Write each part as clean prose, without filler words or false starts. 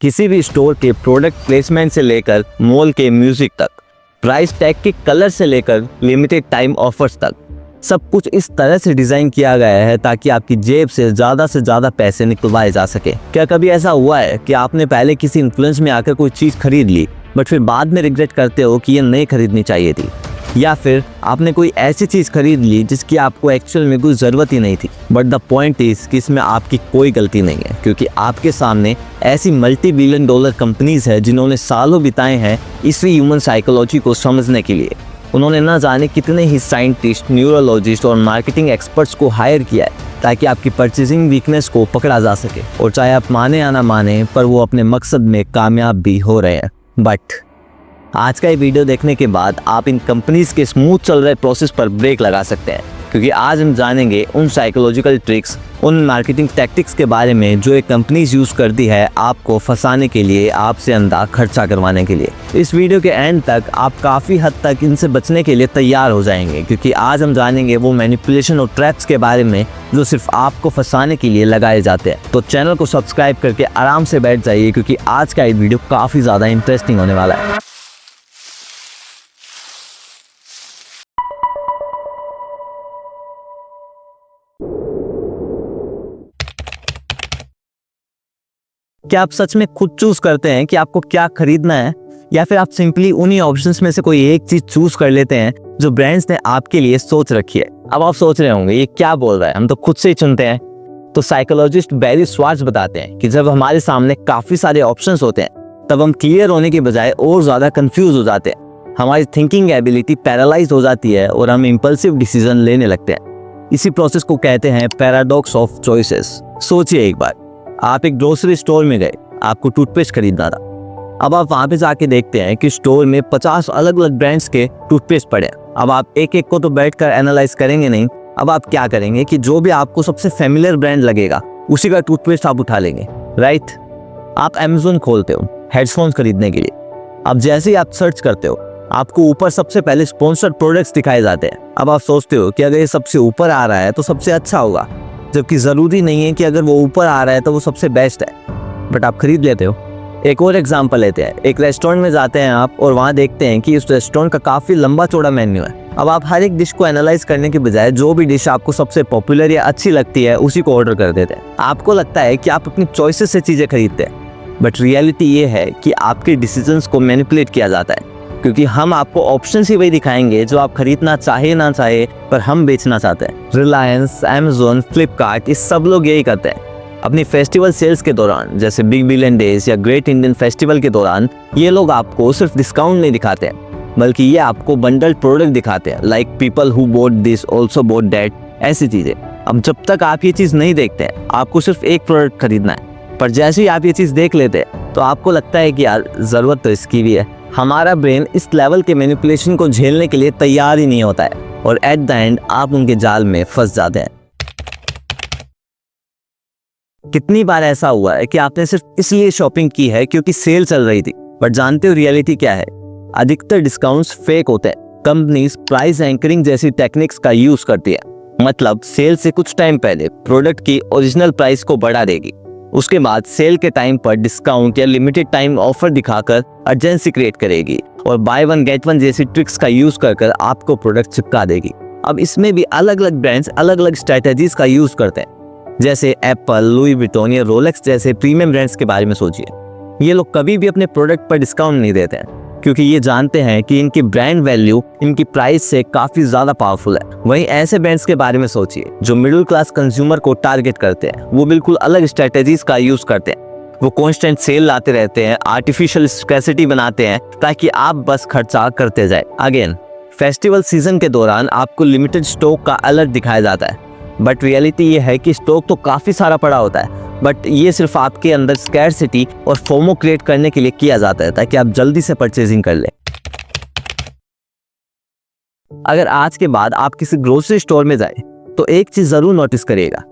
किसी भी स्टोर के प्रोडक्ट प्लेसमेंट से लेकर मॉल के म्यूजिक तक, प्राइस टैग के कलर से लेकर लिमिटेड टाइम ऑफर्स तक, सब कुछ इस तरह से डिजाइन किया गया है ताकि आपकी जेब से ज्यादा पैसे निकलवाए जा सके। क्या कभी ऐसा हुआ है कि आपने पहले किसी इन्फ्लुएंस में आकर कोई चीज खरीद ली बट फिर बाद में रिग्रेट करते हो कि ये नहीं खरीदनी चाहिए थी, या फिर आपने कोई ऐसी चीज खरीद ली जिसकी आपको एक्चुअल में कोई जरूरत ही नहीं थी, बट द पॉइंट इज कि इसमें आपकी कोई गलती नहीं है, क्योंकि आपके सामने ऐसी मल्टी बिलियन डॉलर कंपनीज है जिन्होंने सालों बिताए हैं इसी ह्यूमन साइकोलॉजी को समझने के लिए। उन्होंने ना जाने कितने ही साइंटिस्ट, न्यूरोलॉजिस्ट और मार्केटिंग एक्सपर्ट्स को हायर किया है ताकि आपकी परचेजिंग वीकनेस को पकड़ा जा सके। और चाहे आप माने या ना माने, पर वो अपने मकसद में कामयाब भी हो रहे हैं। बट आज का ये वीडियो देखने के बाद आप इन कंपनीज के स्मूथ चल रहे प्रोसेस पर ब्रेक लगा सकते हैं, क्योंकि आज हम जानेंगे उन साइकोलॉजिकल ट्रिक्स, उन मार्केटिंग टैक्टिक्स के बारे में जो एक कंपनीज यूज़ करती है आपको फंसाने के लिए, आपसे अंधा खर्चा करवाने के लिए। इस वीडियो के एंड तक आप काफ़ी हद तक इनसे बचने के लिए तैयार हो जाएंगे, क्योंकि आज हम जानेंगे वो मैनिपुलेशन और ट्रैप्स के बारे में जो सिर्फ आपको फंसाने के लिए लगाए जाते हैं। तो चैनल को सब्सक्राइब करके आराम से बैठ जाइए, क्योंकि आज का ये वीडियो काफ़ी ज़्यादा इंटरेस्टिंग होने वाला है। क्या आप सच में खुद चूज करते हैं कि आपको क्या खरीदना है, या फिर आप सिंपली उन्हीं ऑप्शंस में से कोई एक चीज चूज कर लेते हैं जो ब्रांड्स ने आपके लिए सोच रखी है? अब आप सोच रहे होंगे ये क्या बोल रहा है, हम तो खुद से ही चुनते हैं। तो साइकोलॉजिस्ट बैरी श्वार्ट्ज बताते हैं कि जब हमारे सामने काफी सारे ऑप्शंस होते हैं तब हम क्लियर होने के बजाय और ज्यादा कंफ्यूज हो जाते हैं। हमारी थिंकिंग एबिलिटी पैरालाइज हो जाती है और हम इंपल्सिव डिसीजन लेने लगते हैं। इसी प्रोसेस को कहते हैं पैराडॉक्स ऑफ चॉइसेस। सोचिए एक बार, आप एक ग्रोसरी स्टोर में गए, आपको टूथपेस्ट खरीदना था। अब आप वहां पे जाके देखते हैं कि स्टोर में 50 अलग अलग ब्रांड्स के टूथपेस्ट पड़े हैं। अब आप एक एक को तो बैठकर एनालाइज करेंगे नहीं। अब आप क्या करेंगे कि जो भी आपको सबसे फेमिलियर ब्रांड लगेगा उसी का टूथपेस्ट आप उठा लेंगे, राइट? आप Amazon खोलते हो हेडफोन्स खरीदने के लिए। अब जैसे ही आप सर्च करते हो आपको ऊपर सबसे पहले स्पॉन्सर्ड प्रोडक्ट्स दिखाए जाते हैं। अब आप सोचते हो कि अगर ये सबसे ऊपर आ रहा है तो सबसे अच्छा होगा, जबकि ज़रूरी नहीं है कि अगर वो ऊपर आ रहा है तो वो सबसे बेस्ट है, बट आप खरीद लेते हो। एक और एग्जांपल लेते हैं। एक रेस्टोरेंट में जाते हैं आप और वहाँ देखते हैं कि उस रेस्टोरेंट का काफ़ी लंबा चौड़ा मेन्यू है। अब आप हर एक डिश को एनालाइज करने के बजाय जो भी डिश आपको सबसे पॉपुलर या अच्छी लगती है उसी को ऑर्डर कर देते हैं। आपको लगता है कि आप अपनी चॉइसेस से चीज़ें खरीदते हैं, बट रियलिटी ये है कि आपके डिसीजंस को मैनिपुलेट किया जाता है, क्योंकि हम आपको ऑप्शंस ही वही दिखाएंगे जो आप खरीदना चाहे ना चाहे पर हम बेचना चाहते हैं। रिलायंस, Amazon, फ्लिपकार्ट, ये सब लोग यही करते हैं। अपनी फेस्टिवल सेल्स के दौरान, जैसे बिग बिलियन डेज या ग्रेट इंडियन फेस्टिवल के दौरान, ये लोग आपको सिर्फ डिस्काउंट नहीं दिखाते हैं, बल्कि ये आपको बंडल प्रोडक्ट दिखाते हैं, like people who boat this also boat that, ऐसी चीजें। अब जब तक आप ये चीज नहीं देखते हैं आपको सिर्फ एक प्रोडक्ट खरीदना है, पर जैसे ही आप ये चीज देख लेते हैं तो आपको लगता है कि यार जरूरत तो इसकी भी है। हमारा ब्रेन इस लेवल के मैनिपुलेशन को झेलने के लिए तैयार ही नहीं होता है, और एट द एंड आप उनके जाल में फंस जाते हैं। कितनी बार ऐसा हुआ है कि आपने सिर्फ इसलिए शॉपिंग की है क्योंकि सेल चल रही थी, बट जानते हो रियलिटी क्या है? अधिकतर डिस्काउंट्स फेक होते हैं। कंपनीज प्राइस एंकरिंग जैसी टेक्निक्स का यूज करती है, मतलब सेल से कुछ टाइम पहले प्रोडक्ट की ओरिजिनल प्राइस को बढ़ा देगी, उसके बाद सेल के टाइम पर डिस्काउंट या लिमिटेड टाइम ऑफर दिखाकर अर्जेंसी क्रिएट करेगी और बाय वन गेट वन जैसी ट्रिक्स का यूज कर आपको प्रोडक्ट चिपका देगी। अब इसमें भी अलग अलग ब्रांड्स अलग अलग स्ट्रेटेजीज का यूज करते हैं, जैसे एप्पल, लुई विटॉन या रोलेक्स जैसे प्रीमियम ब्रांड्स के बारे में सोचिए। ये लोग कभी भी अपने प्रोडक्ट पर डिस्काउंट नहीं देते हैं, क्योंकि ये जानते हैं कि इनकी ब्रांड वैल्यू इनकी प्राइस से काफी ज्यादा पावरफुल है। वहीं ऐसे ब्रांड्स के बारे में सोचिए जो मिडिल क्लास कंज्यूमर को टारगेट करते हैं, वो बिल्कुल अलग स्ट्रेटेजीज का यूज करते हैं। वो कॉन्स्टेंट सेल लाते रहते हैं, आर्टिफिशियल स्कैर्सिटी बनाते हैं ताकि आप बस खर्चा करते जाए। अगेन, फेस्टिवल सीजन के दौरान आपको लिमिटेड स्टॉक का अलर्ट दिखाया जाता है, बट रियलिटी ये है कि स्टॉक तो काफी सारा पड़ा होता है, बट ये सिर्फ आपके अंदर स्कैर्सिटी और फोमो क्रिएट करने के लिए किया जाता है ताकि आप जल्दी से परचेजिंग कर लें। अगर आज के बाद आप किसी ग्रोसरी स्टोर में जाए तो एक चीज जरूर नोटिस करिएगा,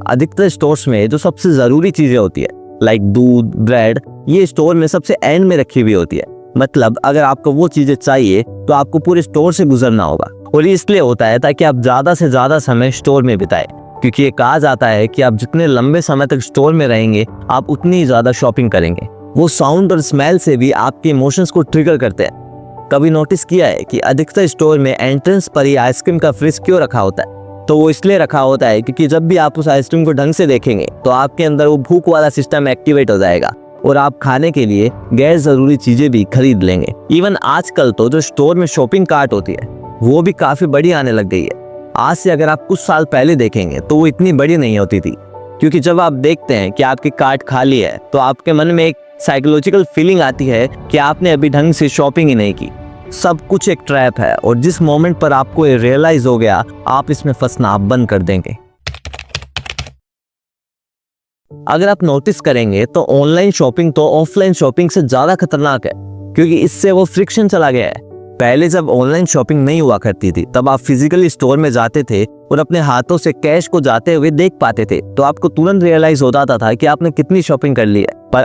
अधिकतर स्टोर्स में जो सबसे जरूरी चीजें होती है लाइक दूध, ब्रेड, ये स्टोर में सबसे एंड में रखी हुई होती है। मतलब अगर आपको वो चीजें चाहिए तो आपको पूरे स्टोर से गुजरना होगा, और ये इसलिए होता है ताकि आप ज्यादा से ज्यादा समय स्टोर में बिताएं, क्योंकि ये कहा जाता है कि आप जितने लंबे समय तक स्टोर में रहेंगे आप उतनी ज्यादा शॉपिंग करेंगे। वो साउंड और स्मेल से भी आपके इमोशंस को ट्रिगर करते हैं। कभी नोटिस किया है कि अधिकतर स्टोर में एंट्रेंस पर ही आइसक्रीम का फ्रिज क्यों रखा होता है? तो वो इसलिए रखा होता है क्योंकि जब भी आप उस आइसक्रीम को ढंग से देखेंगे तो आपके अंदर वो भूख वाला सिस्टम एक्टिवेट हो जाएगा और आप खाने के लिए गैर जरूरी चीजें भी खरीद लेंगे। इवन आजकल तो जो स्टोर में शॉपिंग कार्ट होती है वो भी काफी बड़ी आने लग गई है। आज से अगर आप कुछ साल पहले देखेंगे तो वो इतनी बड़ी नहीं होती थी, क्योंकि जब आप देखते हैं कि आपकी कार्ट खाली है तो आपके मन में एक साइकोलॉजिकल फीलिंग आती है कि आपने अभी ढंग से शॉपिंग ही नहीं की। सब कुछ एक ट्रैप है और जिस मोमेंट पर आपको ये रियलाइज हो गया आप इसमें फंसना बंद कर देंगे। अगर आप नोटिस करेंगे तो ऑनलाइन शॉपिंग तो ऑफलाइन शॉपिंग से ज्यादा खतरनाक है, क्योंकि इससे वो फ्रिक्शन चला गया है। पहले जब ऑनलाइन शॉपिंग नहीं हुआ करती थी तब आप फिजिकली स्टोर में जाते थे और अपने हाथों से कैश को जाते हुए देख पाते थे, तो आपको तुरंत रियलाइज हो जाता था कि आपने कितनी शॉपिंग कर ली है। पर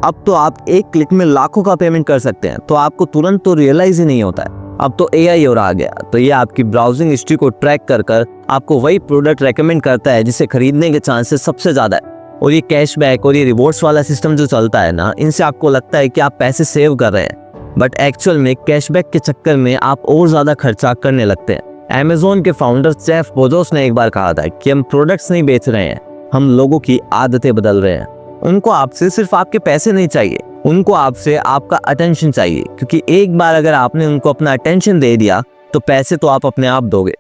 अब तो आप एक क्लिक में लाखों का पेमेंट कर सकते हैं, तो आपको तुरंत तो रियलाइज ही नहीं होता है। अब तो AI और आ गया, तो ये आपकी ब्राउजिंग हिस्ट्री को ट्रैक कर आपको वही प्रोडक्ट रेकमेंड करता है जिसे खरीदने के चांसेस सबसे ज्यादा है। और ये कैशबैक और ये रिवॉर्ड्स वाला सिस्टम जो चलता है ना, इनसे आपको लगता है कि आप पैसे सेव कर रहे हैं, बट एक्चुअल में कैशबैक के चक्कर में आप और ज्यादा खर्चा करने लगते हैं। Amazon के फाउंडर जेफ बेजोस ने एक बार कहा था कि हम प्रोडक्ट्स नहीं बेच रहे हैं, हम लोगों की आदतें बदल रहे हैं। उनको आपसे सिर्फ आपके पैसे नहीं चाहिए, उनको आपसे आपका अटेंशन चाहिए, क्योंकि एक बार अगर आपने उनको अपना अटेंशन दे दिया तो पैसे तो आप अपने आप दोगे।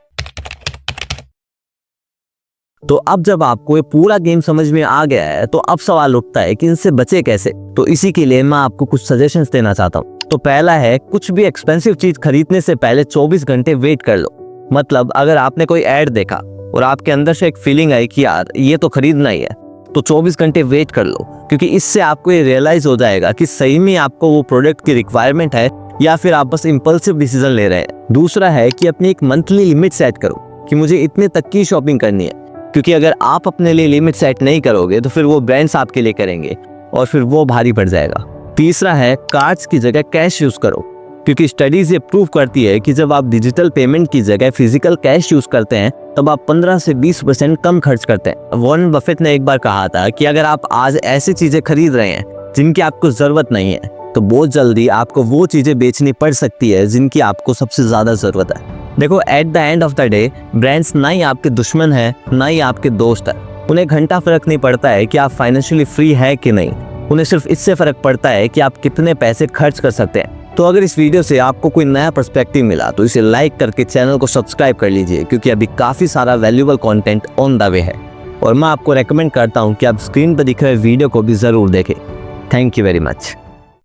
तो अब जब आपको ये पूरा गेम समझ में आ गया है तो अब सवाल उठता है कि इनसे बचे कैसे। तो इसी के लिए मैं आपको कुछ सजेशंस देना चाहता हूँ। तो पहला है, कुछ भी एक्सपेंसिव चीज खरीदने से पहले 24 घंटे वेट कर लो। मतलब अगर आपने कोई ऐड देखा और आपके अंदर से एक फीलिंग आई कि यार ये तो खरीदना ही है, तो 24 घंटे वेट कर लो, क्योंकि इससे आपको ये रियलाइज हो जाएगा कि सही में आपको वो प्रोडक्ट की रिक्वायरमेंट है या फिर आप बस इम्पल्सिव डिसीजन ले रहे हैं। दूसरा है कि अपनी एक मंथली लिमिट सेट करो कि मुझे इतने तक की शॉपिंग करनी है, क्योंकि अगर आप अपने लिए लिमिट सेट नहीं करोगे तो फिर वो ब्रांड्स आपके लिए करेंगे और फिर वो भारी पड़ जाएगा। तीसरा है, कार्ड्स की जगह कैश यूज करो, क्योंकि स्टडीज ये प्रूव करती है कि जब आप डिजिटल पेमेंट की जगह फिजिकल कैश यूज करते हैं तब आप 15 से 20% कम खर्च करते हैं। वॉरेन बफेट ने एक बार कहा था कि अगर आप आज ऐसी चीजें खरीद रहे हैं जिनकी आपको जरूरत नहीं है तो बहुत जल्दी आपको वो चीजें बेचनी पड़ सकती है जिनकी आपको सबसे ज्यादा जरूरत है। देखो, at the end of the day brands ना ही आपके दुश्मन है ना ही आपके दोस्त है। उन्हें घंटा फर्क नहीं पड़ता है कि आप फाइनेंशियली फ्री है कि नहीं, उन्हें सिर्फ इससे फर्क पड़ता है कि आप कितने पैसे खर्च कर सकते हैं। तो अगर इस वीडियो से आपको कोई नया पर्सपेक्टिव मिला तो इसे लाइक करके चैनल को सब्सक्राइब कर लीजिए, क्योंकि अभी काफी सारा valuable content on the way है। और मैं आपको रेकमेंड करता हूँ कि आप स्क्रीन पर दिख रहे वीडियो को भी जरूर देखें। Thank you very much.